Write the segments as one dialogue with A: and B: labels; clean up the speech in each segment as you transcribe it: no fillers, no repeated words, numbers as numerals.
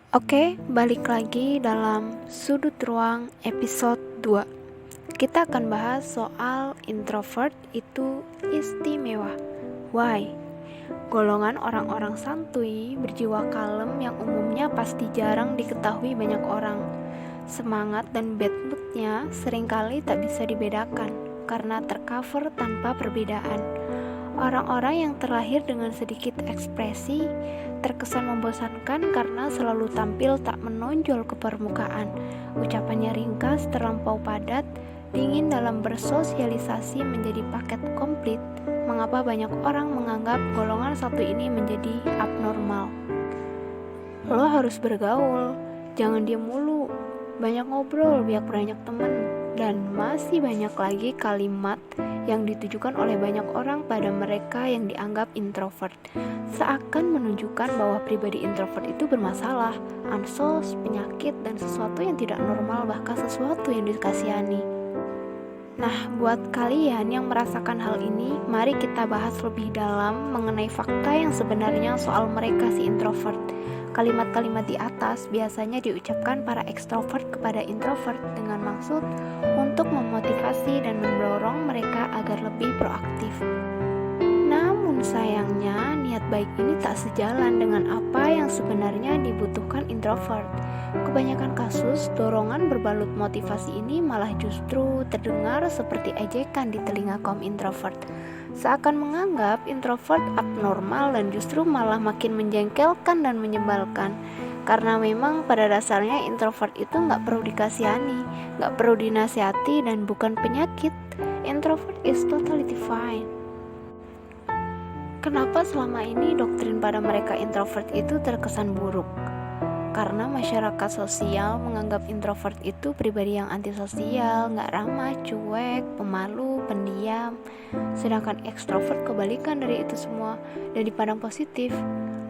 A: Oke, balik lagi dalam Sudut Ruang episode 2. Kita akan bahas soal introvert itu istimewa. Why? Golongan orang-orang santuy, berjiwa kalem yang umumnya pasti jarang diketahui banyak orang. Semangat dan bad moodnya seringkali tak bisa dibedakan karena tercover tanpa perbedaan. Orang-orang yang terlahir dengan sedikit ekspresi terkesan membosankan karena selalu tampil tak menonjol ke permukaan. Ucapannya ringkas, terlampau padat, dingin dalam bersosialisasi menjadi paket komplit. Mengapa banyak orang menganggap golongan satu ini menjadi abnormal? Lo harus bergaul, jangan diam mulu, banyak ngobrol biar banyak temen, dan masih banyak lagi kalimat yang ditujukan oleh banyak orang pada mereka yang dianggap introvert, seakan menunjukkan bahwa pribadi introvert itu bermasalah, ansos, penyakit, dan sesuatu yang tidak normal, bahkan sesuatu yang dikasihani. Nah, buat kalian yang merasakan hal ini, mari kita bahas lebih dalam mengenai fakta yang sebenarnya soal mereka si introvert. Kalimat-kalimat di atas biasanya diucapkan para ekstrovert kepada introvert dengan maksud untuk memotivasi dan mendorong mereka agar lebih proaktif. Namun sayangnya, niat baik ini tak sejalan dengan apa yang sebenarnya dibutuhkan introvert. Kebanyakan kasus, dorongan berbalut motivasi ini malah justru terdengar seperti ejekan di telinga kaum introvert. Seakan menganggap introvert abnormal dan justru malah makin menjengkelkan dan menyebalkan. Karena memang pada dasarnya introvert itu gak perlu dikasihani, gak perlu dinasihati, dan bukan penyakit. Introvert is totally fine. Kenapa selama ini doktrin pada mereka introvert itu terkesan buruk? Karena masyarakat sosial menganggap introvert itu pribadi yang antisosial, gak ramah, cuek, pemalu, pendiam. Sedangkan ekstrovert kebalikan dari itu semua dan dipandang positif.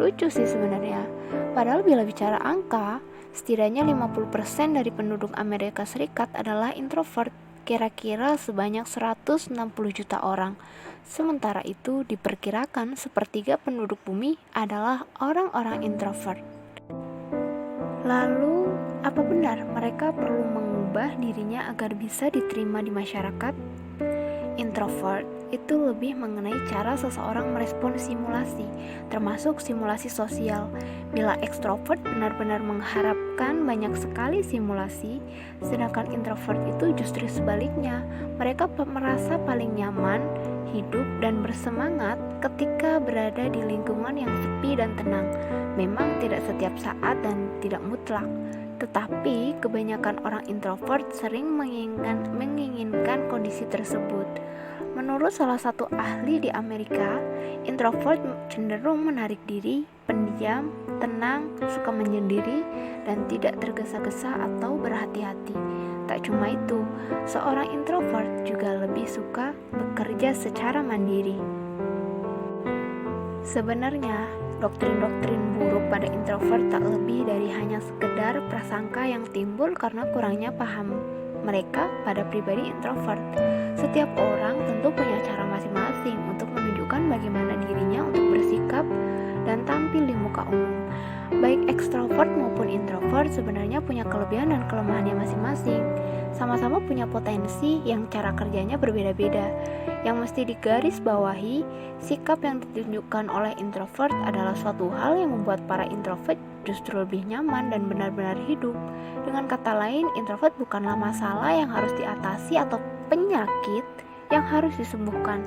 A: Lucu sih sebenarnya. Padahal bila bicara angka, setidaknya 50% dari penduduk Amerika Serikat adalah introvert, kira-kira sebanyak 160 juta orang. Sementara itu diperkirakan sepertiga penduduk bumi adalah orang-orang introvert. Lalu, apa benar mereka perlu mengubah dirinya agar bisa diterima di masyarakat? Introvert itu lebih mengenai cara seseorang merespon simulasi, termasuk simulasi sosial. Bila ekstrovert benar-benar mengharapkan banyak sekali simulasi, sedangkan introvert itu justru sebaliknya. Mereka merasa paling nyaman, hidup, dan bersemangat ketika berada di lingkungan yang sepi dan tenang. Memang tidak setiap saat dan tidak mutlak, tetapi kebanyakan orang introvert sering menginginkan kondisi tersebut. Menurut salah satu ahli di Amerika, introvert cenderung menarik diri, pendiam, tenang, suka menyendiri, dan tidak tergesa-gesa atau berhati-hati. Tak cuma itu, seorang introvert juga lebih suka bekerja secara mandiri. Sebenarnya, doktrin-doktrin buruk pada introvert tak lebih dari hanya sekedar prasangka yang timbul karena kurangnya paham mereka pada pribadi introvert. Setiap orang tentu punya cara masing-masing untuk menunjukkan bagaimana dirinya untuk bersikap dan tampil di muka umum. Baik ekstrovert maupun introvert sebenarnya punya kelebihan dan kelemahannya masing-masing. Sama-sama punya potensi yang cara kerjanya berbeda-beda. Yang mesti digarisbawahi, sikap yang ditunjukkan oleh introvert adalah suatu hal yang membuat para introvert justru lebih nyaman dan benar-benar hidup. Dengan kata lain, introvert bukanlah masalah yang harus diatasi atau penyakit yang harus disembuhkan.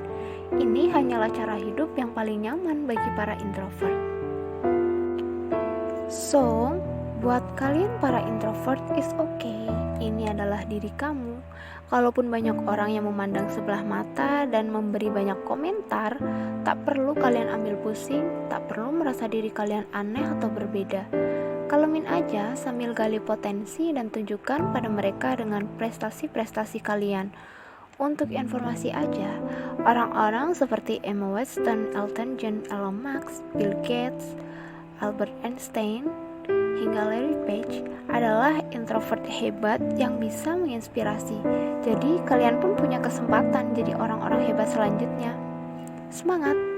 A: Ini hanyalah cara hidup yang paling nyaman bagi para introvert. So, buat kalian para introvert is okay. Ini adalah diri kamu. Kalaupun banyak orang yang memandang sebelah mata dan memberi banyak komentar, tak perlu kalian ambil pusing, tak perlu merasa diri kalian aneh atau berbeda. Kalemin aja sambil gali potensi dan tunjukkan pada mereka dengan prestasi-prestasi kalian. Untuk informasi aja, orang-orang seperti Emma Watson, Elton John, Elon Musk, Bill Gates, Albert Einstein, hingga Larry Page adalah introvert hebat yang bisa menginspirasi. Jadi kalian pun punya kesempatan jadi orang-orang hebat selanjutnya. Semangat!